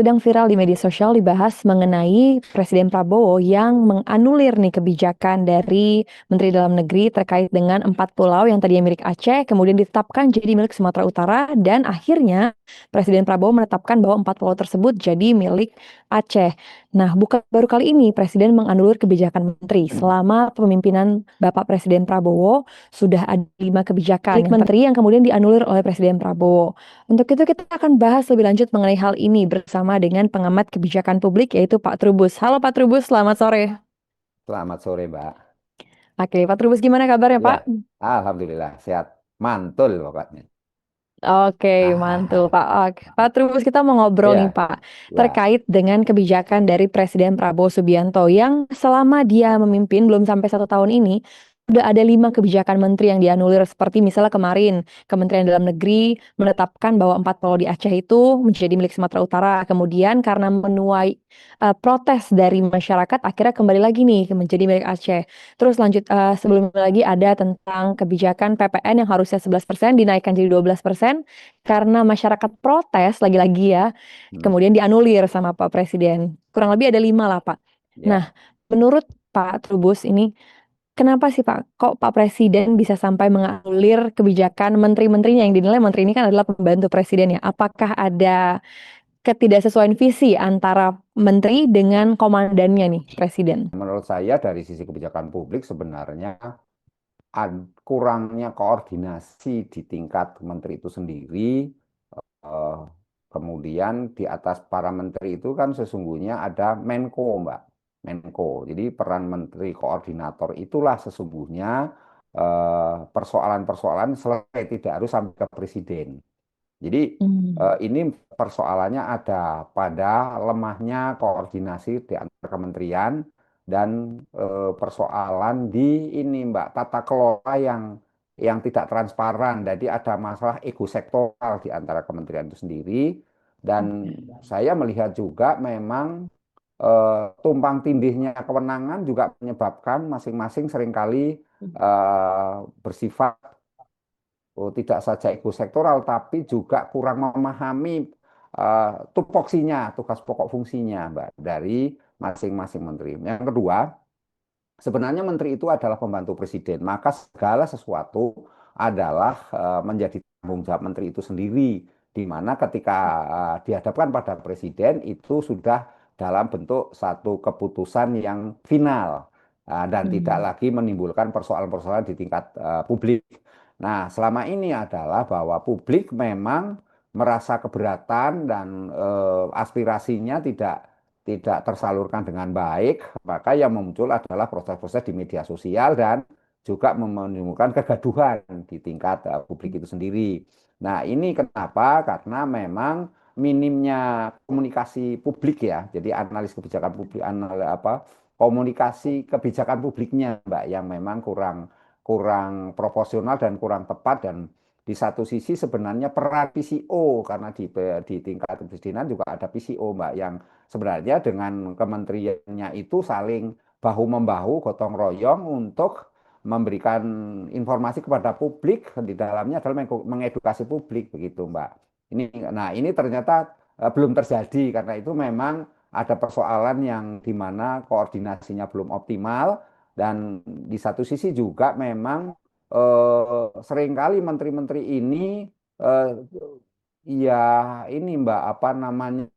sedang viral di media sosial dibahas mengenai Presiden Prabowo yang menganulir nih kebijakan dari Menteri Dalam Negeri terkait dengan 4 pulau yang tadinya milik Aceh, kemudian ditetapkan jadi milik Sumatera Utara, dan akhirnya Presiden Prabowo menetapkan bahwa 4 pulau tersebut jadi milik Aceh. Nah, bukan baru kali ini Presiden menganulir kebijakan Menteri. Selama kepemimpinan Bapak Presiden Prabowo, sudah ada 5 kebijakan yang Menteri yang kemudian dianulir oleh Presiden Prabowo. Untuk itu kita akan bahas lebih lanjut mengenai hal ini bersama dengan pengamat kebijakan publik yaitu Pak Trubus. Halo Pak Trubus, selamat sore. Selamat sore, Mbak. Oke, Pak Trubus gimana kabarnya Ya, Pak? alhamdulillah sehat. Mantul pokoknya. Oke, mantul Pak. Oke, Pak Trubus kita mau ngobrol nih Iya, Pak ya. terkait dengan kebijakan dari Presiden Prabowo Subianto yang selama dia memimpin belum sampai 1 tahun ini sudah ada 5 kebijakan menteri yang dianulir seperti misalnya kemarin Kementerian Dalam Negeri menetapkan bahwa 4 pulau di Aceh itu menjadi milik Sumatera Utara. Kemudian karena menuai protes dari masyarakat akhirnya kembali lagi nih menjadi milik Aceh. Terus lanjut sebelum lagi ada tentang kebijakan PPN yang harusnya 11% dinaikkan jadi 12% karena masyarakat protes lagi-lagi ya. Hmm, Kemudian dianulir sama Pak Presiden. Kurang lebih ada 5 lah Pak. ya. Nah, menurut Pak Trubus ini kenapa sih Pak kok Pak Presiden bisa sampai menganulir kebijakan menteri-menterinya yang dinilai menteri ini kan adalah pembantu presiden ya. Apakah ada ketidaksesuaian visi antara menteri dengan komandannya nih presiden? Menurut saya dari sisi kebijakan publik sebenarnya kurangnya koordinasi di tingkat menteri itu sendiri. eh, Kemudian di atas para menteri itu kan sesungguhnya ada Menko, Mbak. Menko. Jadi peran menteri koordinator itulah sesungguhnya persoalan-persoalan selesai tidak harus sampai ke presiden. Jadi Hmm. ini persoalannya ada pada lemahnya koordinasi di antara kementerian dan persoalan di ini Mbak tata kelola yang tidak transparan. Jadi ada masalah ego sektoral di antara kementerian itu sendiri dan Oke. saya melihat juga memang tumpang tindihnya kewenangan juga menyebabkan masing-masing seringkali bersifat tidak saja ego sektoral, tapi juga kurang memahami tupoksinya, tugas pokok fungsinya, Mbak, dari masing-masing menteri. Yang kedua, sebenarnya menteri itu adalah pembantu presiden, maka segala sesuatu adalah menjadi tanggung jawab menteri itu sendiri, di mana ketika dihadapkan pada presiden itu sudah dalam bentuk satu keputusan yang final dan tidak Hmm. lagi menimbulkan persoalan-persoalan di tingkat publik. Nah, selama ini adalah bahwa publik memang merasa keberatan dan aspirasinya tidak tersalurkan dengan baik, maka yang muncul adalah proses-proses di media sosial dan juga menimbulkan kegaduhan di tingkat publik itu sendiri. Nah, ini kenapa? Karena memang minimnya komunikasi publik ya. Jadi analis kebijakan publik, komunikasi kebijakan publiknya, Mbak, yang memang kurang kurang proporsional dan kurang tepat dan di satu sisi sebenarnya peran PCO karena di tingkat kepresidenan juga ada PCO Mbak yang sebenarnya dengan kementeriannya itu saling bahu-membahu, gotong royong untuk memberikan informasi kepada publik di dalamnya adalah mengedukasi publik begitu, Mbak. Ini ternyata belum terjadi karena itu memang ada persoalan yang di mana koordinasinya belum optimal dan di satu sisi juga memang seringkali menteri-menteri ini eh, ya ini Mbak apa namanya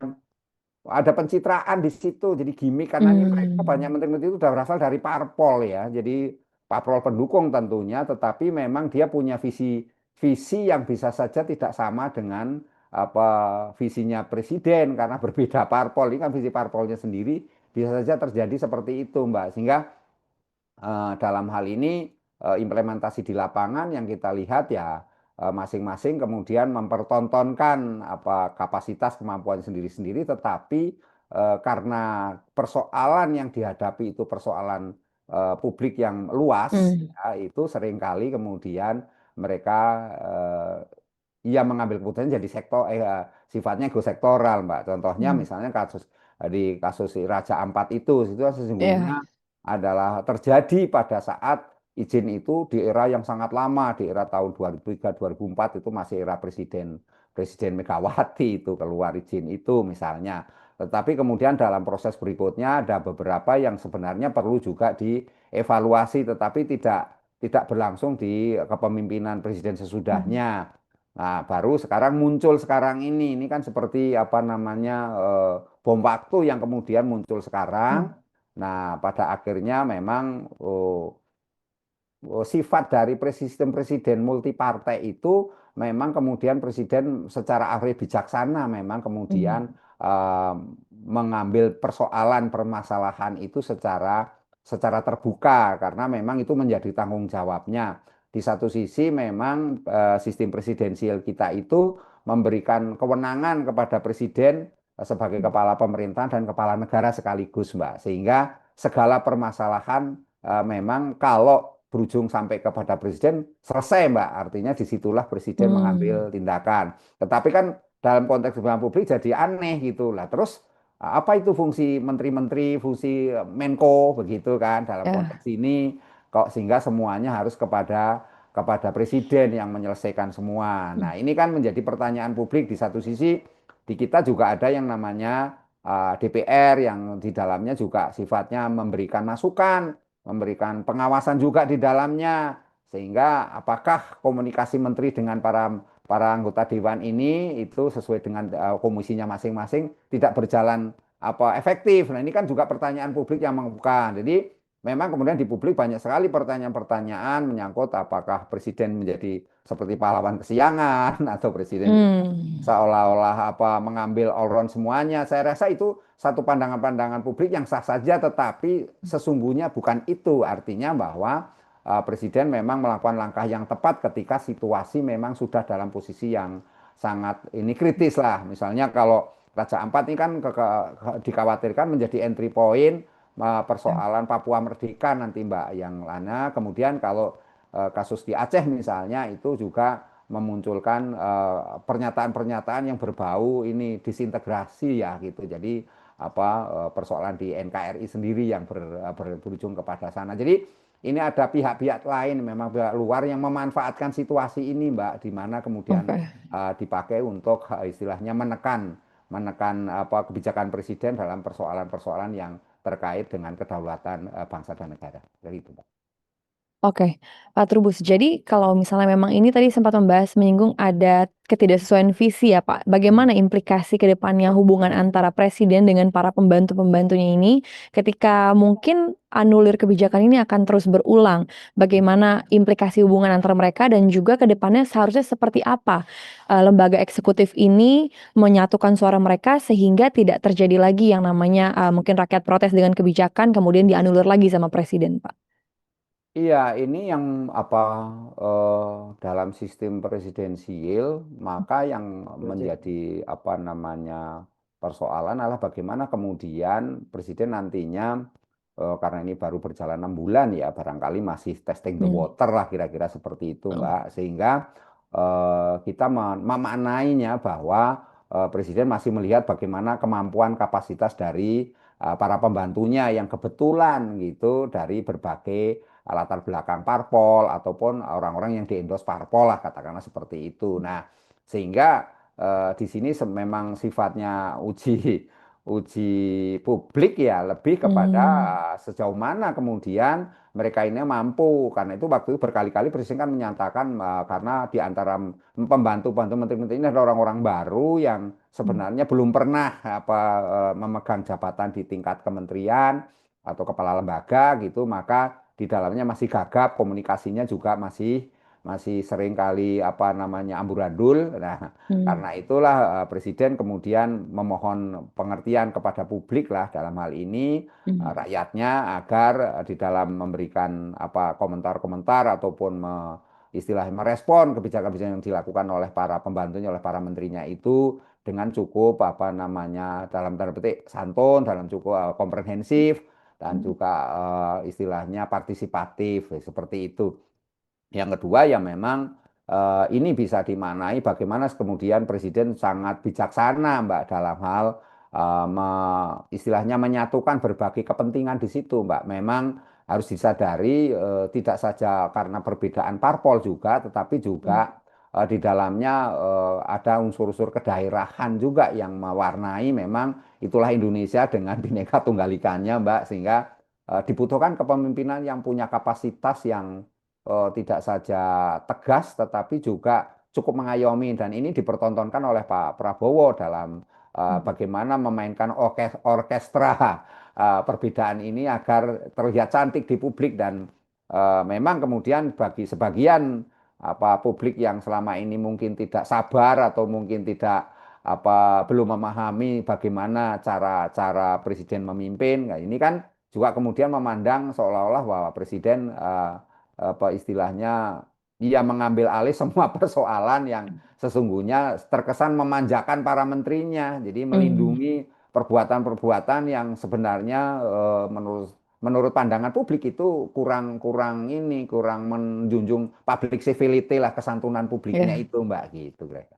ada pencitraan di situ, jadi gimmick karena ini mereka banyak Hmm. menteri-menteri itu sudah berasal dari parpol ya, jadi parpol pendukung tentunya, tetapi memang dia punya visi visi yang bisa saja tidak sama dengan apa visinya presiden karena berbeda parpol ini kan visi parpolnya sendiri bisa saja terjadi seperti itu Mbak, sehingga dalam hal ini implementasi di lapangan yang kita lihat ya masing-masing kemudian mempertontonkan apa kapasitas kemampuan sendiri-sendiri tetapi karena persoalan yang dihadapi itu persoalan publik yang luas Hmm. ya, itu seringkali kemudian mereka ia mengambil keputusan jadi sifatnya ego sektoral Mbak. Contohnya Hmm. misalnya di kasus si Raja Ampat itu Ya. sesungguhnya adalah terjadi pada saat izin itu di era yang sangat lama, di era tahun 2003-2004 itu masih era Presiden Presiden Megawati itu keluar izin itu misalnya. Tetapi kemudian dalam proses berikutnya ada beberapa yang sebenarnya perlu juga dievaluasi, tetapi tidak berlangsung di kepemimpinan presiden Hmm. sesudahnya. Nah, baru sekarang muncul sekarang ini kan seperti apa namanya bom waktu yang kemudian muncul sekarang. Hmm. Nah, pada akhirnya memang sifat dari sistem presiden multipartai itu memang kemudian presiden secara akhir bijaksana memang kemudian Hmm. eh, mengambil persoalan permasalahan itu secara terbuka karena memang itu menjadi tanggung jawabnya. Di satu sisi memang sistem presidensial kita itu memberikan kewenangan kepada presiden sebagai kepala pemerintahan dan kepala negara sekaligus, Mbak. Sehingga segala permasalahan memang kalau berujung sampai kepada presiden selesai, Mbak. Artinya disitulah presiden mengambil Hmm. tindakan. Tetapi kan dalam konteks hubungan publik jadi aneh gitu lah. Terus apa itu fungsi menteri-menteri, fungsi Menko begitu kan dalam konteks Ya. ini kok sehingga semuanya harus kepada presiden yang menyelesaikan semua. Nah, Hmm. ini kan menjadi pertanyaan publik di satu sisi di kita juga ada yang namanya DPR yang di dalamnya juga sifatnya memberikan masukan, memberikan pengawasan juga di dalamnya. Sehingga apakah komunikasi menteri dengan para anggota dewan ini itu sesuai dengan komisinya masing-masing tidak berjalan apa efektif. Nah, ini kan juga pertanyaan publik yang mengemuka. Jadi memang kemudian di publik banyak sekali pertanyaan-pertanyaan menyangkut apakah presiden menjadi seperti pahlawan kesiangan atau presiden Hmm. seolah-olah apa mengambil all round semuanya. Saya rasa itu satu pandangan-pandangan publik yang sah saja, tetapi sesungguhnya bukan itu. Artinya bahwa presiden memang melakukan langkah yang tepat ketika situasi memang sudah dalam posisi yang sangat ini kritis lah. Misalnya kalau Raja Ampat ini kan dikhawatirkan menjadi entry point Ya. persoalan Papua Merdeka nanti, Mbak, yang mana kemudian kalau kasus di Aceh misalnya itu juga memunculkan pernyataan-pernyataan yang berbau ini disintegrasi ya gitu. Jadi apa persoalan di NKRI sendiri yang berujung kepada sana. Jadi ini ada pihak-pihak lain memang pihak luar yang memanfaatkan situasi ini, Mbak, di mana kemudian Oke. dipakai untuk istilahnya menekan menekan apa kebijakan presiden dalam persoalan-persoalan yang terkait dengan kedaulatan bangsa dan negara. Jadi itu, Mbak. Oke, Pak Trubus. Jadi kalau misalnya memang ini tadi sempat membahas menyinggung ada ketidaksesuaian visi ya Pak. Bagaimana implikasi ke depannya hubungan antara presiden dengan para pembantu-pembantunya ini ketika mungkin anulir kebijakan ini akan terus berulang? Bagaimana implikasi hubungan antara mereka dan juga ke depannya seharusnya seperti apa lembaga eksekutif ini menyatukan suara mereka sehingga tidak terjadi lagi yang namanya mungkin rakyat protes dengan kebijakan kemudian dianulir lagi sama presiden, Pak. Iya, ini yang apa dalam sistem presidensial, maka yang menjadi apa namanya persoalan adalah bagaimana kemudian presiden nantinya karena ini baru berjalan 6 bulan ya, barangkali masih testing the Hmm. water lah kira-kira seperti itu, Oh. Mbak. Sehingga kita memaknainya bahwa presiden masih melihat bagaimana kemampuan kapasitas dari para pembantunya yang kebetulan gitu dari berbagai latar belakang parpol ataupun orang-orang yang diendos parpol lah katakanlah seperti itu. Nah, sehingga di sini memang sifatnya uji publik ya lebih kepada Hmm. sejauh mana kemudian mereka ini mampu. Karena itu waktu itu berkali-kali presiden kan menyatakan karena di antara pembantu-pembantu menteri-menteri ini ada orang-orang baru yang Hmm. sebenarnya belum pernah apa memegang jabatan di tingkat kementerian atau kepala lembaga gitu, maka di dalamnya masih gagap, komunikasinya juga masih masih sering kali apa namanya amburadul. Nah, karena Hmm. itulah presiden kemudian memohon pengertian kepada publik lah dalam hal ini Hmm. rakyatnya agar di dalam memberikan apa komentar-komentar ataupun istilahnya merespon kebijakan-kebijakan yang dilakukan oleh para pembantunya, oleh para menterinya itu dengan cukup apa namanya dalam tanda petik santun, dalam cukup komprehensif dan Hmm. juga istilahnya partisipatif seperti itu. Yang kedua ya memang ini bisa dimaknai bagaimana kemudian presiden sangat bijaksana, Mbak, dalam hal istilahnya menyatukan berbagai kepentingan di situ, Mbak. Memang harus disadari tidak saja karena perbedaan parpol juga, tetapi Hmm. juga di dalamnya ada unsur-unsur kedaerahan juga yang mewarnai memang itulah Indonesia dengan Bhinneka Tunggal Ikanya, Mbak, sehingga dibutuhkan kepemimpinan yang punya kapasitas yang tidak saja tegas tetapi juga cukup mengayomi dan ini dipertontonkan oleh Pak Prabowo dalam bagaimana memainkan orkestra perbedaan ini agar terlihat cantik di publik dan memang kemudian bagi sebagian publik yang selama ini mungkin tidak sabar atau mungkin tidak belum memahami bagaimana cara-cara presiden memimpin. Nah, ini kan juga kemudian memandang seolah-olah bahwa presiden istilahnya dia mengambil alih semua persoalan yang sesungguhnya terkesan memanjakan para menterinya. Jadi Hmm. melindungi perbuatan-perbuatan yang sebenarnya menurut menurut pandangan publik itu kurang kurang ini kurang menjunjung public civility lah kesantunan publiknya Ya. itu Mbak gitu kira-kira.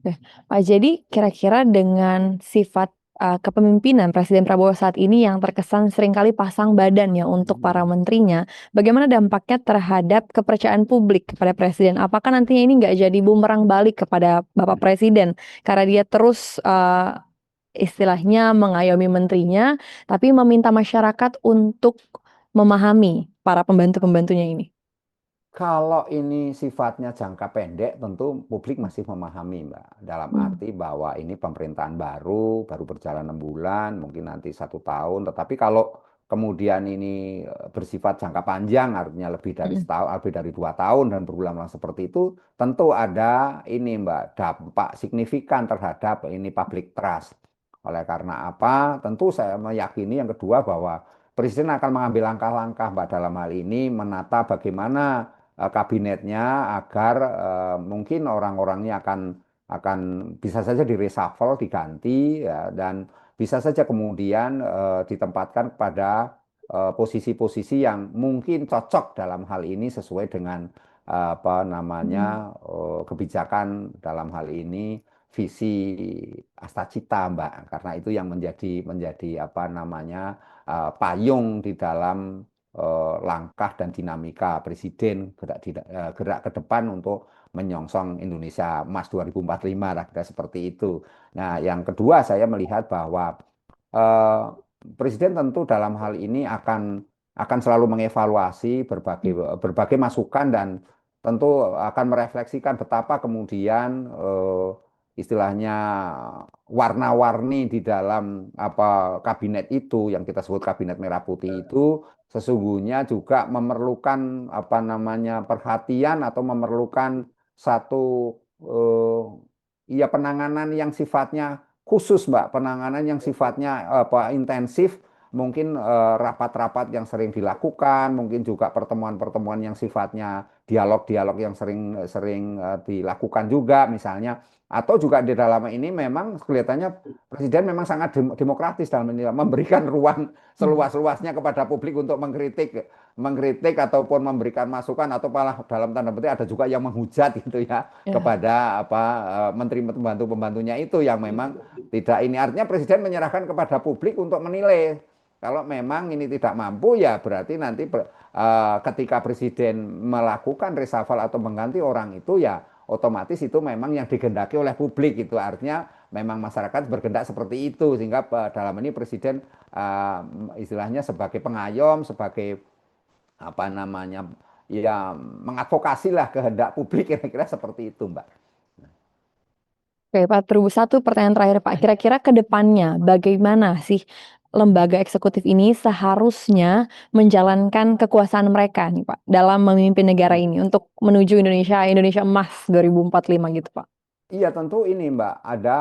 Oke. Pak, jadi kira-kira dengan sifat kepemimpinan Presiden Prabowo saat ini yang terkesan seringkali pasang badan ya untuk para Mhm. menterinya, bagaimana dampaknya terhadap kepercayaan publik kepada Presiden? Apakah nantinya ini nggak jadi bumerang balik kepada Bapak Presiden karena dia terus istilahnya mengayomi menterinya, tapi meminta masyarakat untuk memahami para pembantu-pembantunya ini? Kalau ini sifatnya jangka pendek, tentu publik masih memahami, Mbak. Dalam Hmm. arti bahwa ini pemerintahan baru berjalan 6 bulan, mungkin nanti 1 tahun. Tetapi kalau kemudian ini bersifat jangka panjang, artinya lebih dari Mm-mm. setahun, lebih dari 2 tahun dan berulang-ulang seperti itu, tentu ada ini, Mbak, dampak signifikan terhadap ini public trust. Oleh karena apa? Tentu saya meyakini yang kedua bahwa Presiden akan mengambil langkah-langkah, Mbak, dalam hal ini menata bagaimana kabinetnya agar mungkin orang-orangnya akan bisa saja di-reshuffle, diganti ya, dan bisa saja kemudian ditempatkan pada posisi-posisi yang mungkin cocok dalam hal ini sesuai dengan apa Mm. namanya kebijakan dalam hal ini visi Astacita, Mbak, karena itu yang menjadi apa namanya payung di dalam langkah dan dinamika presiden gerak ke depan untuk menyongsong Indonesia Emas 2045 lah kira seperti itu. Nah, yang kedua saya melihat bahwa eh, presiden tentu dalam hal ini akan selalu mengevaluasi berbagai berbagai masukan dan tentu akan merefleksikan betapa kemudian istilahnya warna-warni di dalam apa kabinet itu yang kita sebut kabinet merah putih itu sesungguhnya juga memerlukan apa namanya perhatian atau memerlukan satu ya penanganan yang sifatnya khusus, Mbak, penanganan yang sifatnya apa intensif, mungkin rapat-rapat yang sering dilakukan, mungkin juga pertemuan-pertemuan yang sifatnya dialog-dialog yang sering-sering dilakukan juga misalnya atau juga di dalam ini memang kelihatannya presiden memang sangat demokratis dalam ini memberikan ruang Mm. seluas-luasnya kepada publik untuk mengkritik mengkritik ataupun memberikan masukan atau malah dalam tanda petik ada juga yang menghujat gitu ya Ya. kepada apa menteri pembantu-pembantunya itu yang memang tidak ini artinya presiden menyerahkan kepada publik untuk menilai kalau memang ini tidak mampu ya berarti nanti ketika presiden melakukan reshuffle atau mengganti orang itu ya otomatis itu memang yang digendaki oleh publik itu artinya memang masyarakat bergendak seperti itu sehingga dalam ini presiden istilahnya sebagai pengayom sebagai apa namanya ya mengadvokasi lah kehendak publik kira-kira seperti itu Mbak. Oke, Pak Trubus, satu pertanyaan terakhir, Pak. Kira-kira ke depannya, bagaimana sih lembaga eksekutif ini seharusnya menjalankan kekuasaan mereka nih, Pak, dalam memimpin negara ini untuk menuju Indonesia Emas 2045 gitu, Pak? Iya tentu ini Mbak, ada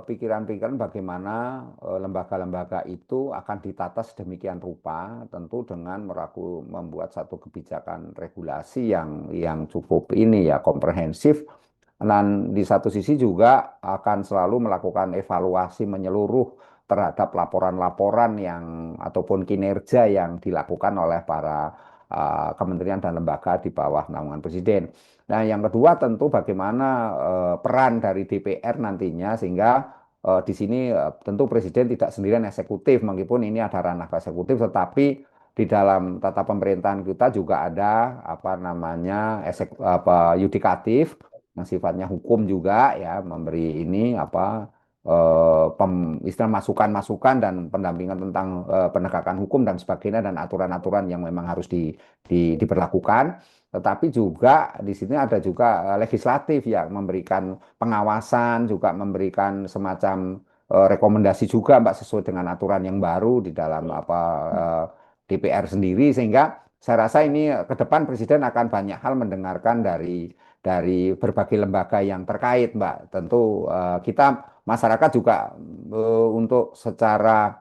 pikiran-pikiran bagaimana lembaga-lembaga itu akan ditata sedemikian rupa, tentu dengan membuat satu kebijakan regulasi yang cukup ini ya komprehensif, dan di satu sisi juga akan selalu melakukan evaluasi menyeluruh terhadap laporan-laporan yang ataupun kinerja yang dilakukan oleh para kementerian dan lembaga di bawah naungan presiden. Nah, yang kedua tentu bagaimana peran dari DPR nantinya sehingga di sini tentu presiden tidak sendirian eksekutif meskipun ini ada ranah eksekutif tetapi di dalam tata pemerintahan kita juga ada apa namanya apa yudikatif yang sifatnya hukum juga ya memberi ini apa istilah masukan-masukan dan pendampingan tentang penegakan hukum dan sebagainya dan aturan-aturan yang memang harus diberlakukan. Tetapi juga di sini ada juga legislatif yang memberikan pengawasan, juga memberikan semacam rekomendasi juga Mbak sesuai dengan aturan yang baru di dalam apa DPR sendiri sehingga saya rasa ini ke depan Presiden akan banyak hal mendengarkan dari berbagai lembaga yang terkait Mbak. Tentu kita masyarakat juga untuk secara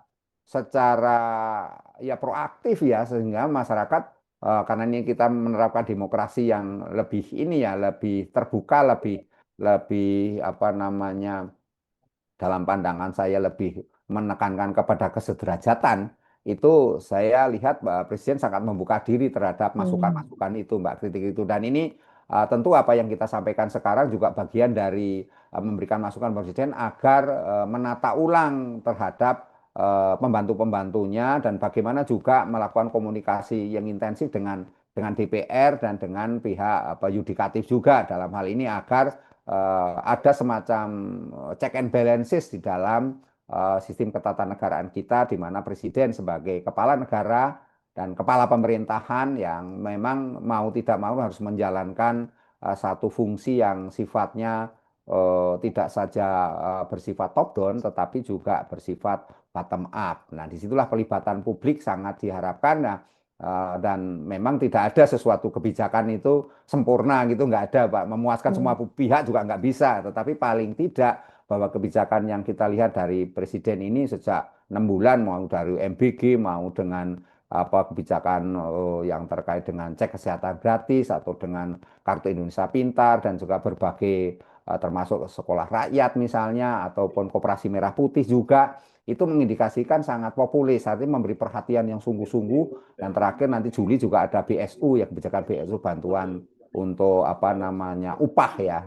ya proaktif ya sehingga masyarakat karena ini kita menerapkan demokrasi yang lebih ini ya lebih terbuka lebih lebih apa namanya dalam pandangan saya lebih menekankan kepada kesederajatan, itu saya lihat Mbak Presiden sangat membuka diri terhadap Hmm. masukan-masukan itu, Mbak, kritik itu. Dan ini tentu apa yang kita sampaikan sekarang juga bagian dari memberikan masukan Presiden agar menata ulang terhadap pembantu-pembantunya dan bagaimana juga melakukan komunikasi yang intensif dengan DPR dan dengan pihak apa, yudikatif juga dalam hal ini agar ada semacam check and balances di dalam sistem ketatanegaraan kita di mana presiden sebagai kepala negara dan kepala pemerintahan yang memang mau tidak mau harus menjalankan satu fungsi yang sifatnya tidak saja bersifat top down tetapi juga bersifat bottom up. Nah, disitulah pelibatan publik sangat diharapkan. Nah, dan memang tidak ada sesuatu kebijakan itu sempurna gitu, nggak ada Pak. Memuaskan semua Hmm. pihak juga nggak bisa. Tetapi paling tidak bahwa kebijakan yang kita lihat dari Presiden ini sejak 6 bulan, mau dari MBG, mau dengan apa kebijakan yang terkait dengan cek kesehatan gratis atau dengan Kartu Indonesia Pintar dan juga berbagai termasuk sekolah rakyat misalnya ataupun Koperasi Merah Putih juga itu mengindikasikan sangat populis, artinya memberi perhatian yang sungguh-sungguh dan terakhir nanti Juli juga ada BSU ya kebijakan BSU bantuan untuk apa namanya upah ya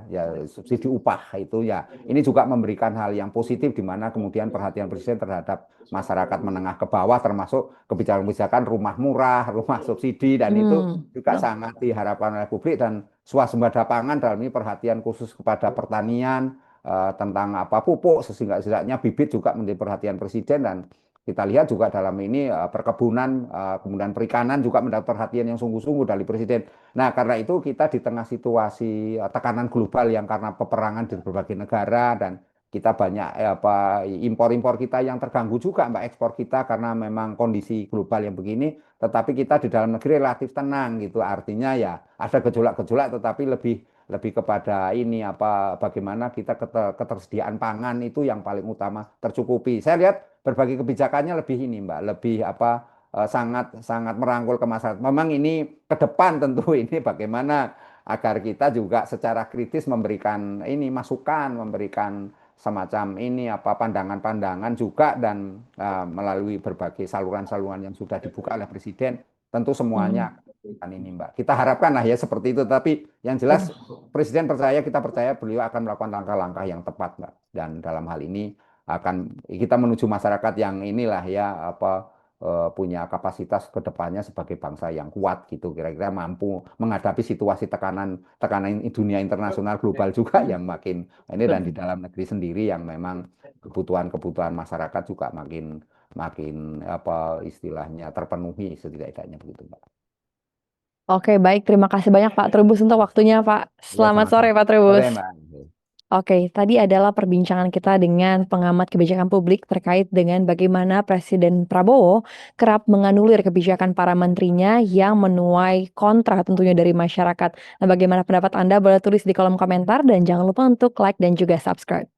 subsidi upah itu ya ini juga memberikan hal yang positif di mana kemudian perhatian Presiden terhadap masyarakat menengah ke bawah termasuk kebijakan-kebijakan rumah murah, rumah subsidi dan itu Hmm. juga sangat diharapkan oleh publik dan swasembada pangan dalam ini perhatian khusus kepada pertanian tentang apa pupuk sehingga bibit juga menjadi perhatian Presiden dan kita lihat juga dalam ini perkebunan, kemudian perikanan juga mendapat perhatian yang sungguh-sungguh dari Presiden. Nah, karena itu kita di tengah situasi tekanan global yang karena peperangan di berbagai negara dan kita banyak apa impor-impor kita yang terganggu juga Mbak ekspor kita karena memang kondisi global yang begini, tetapi kita di dalam negeri relatif tenang gitu. Artinya ya ada gejolak-gejolak tetapi lebih lebih kepada ini apa bagaimana kita ketersediaan pangan itu yang paling utama tercukupi. Saya lihat berbagai kebijakannya lebih ini Mbak, lebih apa sangat sangat merangkul ke masyarakat. Memang ini ke depan tentu ini bagaimana agar kita juga secara kritis memberikan ini masukan, memberikan semacam ini apa pandangan-pandangan juga dan melalui berbagai saluran-saluran yang sudah dibuka oleh Presiden, tentu Hmm. semuanya kan ini Mbak. Kita harapkan lah ya seperti itu, tapi yang jelas Presiden percaya, kita percaya beliau akan melakukan langkah-langkah yang tepat Mbak. Dan dalam hal ini akan kita menuju masyarakat yang inilah ya apa punya kapasitas ke depannya sebagai bangsa yang kuat gitu kira-kira mampu menghadapi situasi tekanan tekanan dunia internasional global juga yang makin ini dan di dalam negeri sendiri yang memang kebutuhan-kebutuhan masyarakat juga makin makin apa istilahnya terpenuhi setidak-tidaknya begitu Pak. Oke, baik. Terima kasih banyak Pak Trubus untuk waktunya, Pak. Ya Selamat sore, sama-sama. Pak Sore Trubus. Mbak. Oke, tadi adalah perbincangan kita dengan pengamat kebijakan publik terkait dengan bagaimana Presiden Prabowo kerap menganulir kebijakan para menterinya yang menuai kontra tentunya dari masyarakat. Nah, bagaimana pendapat Anda? Boleh tulis di kolom komentar dan jangan lupa untuk like dan juga subscribe.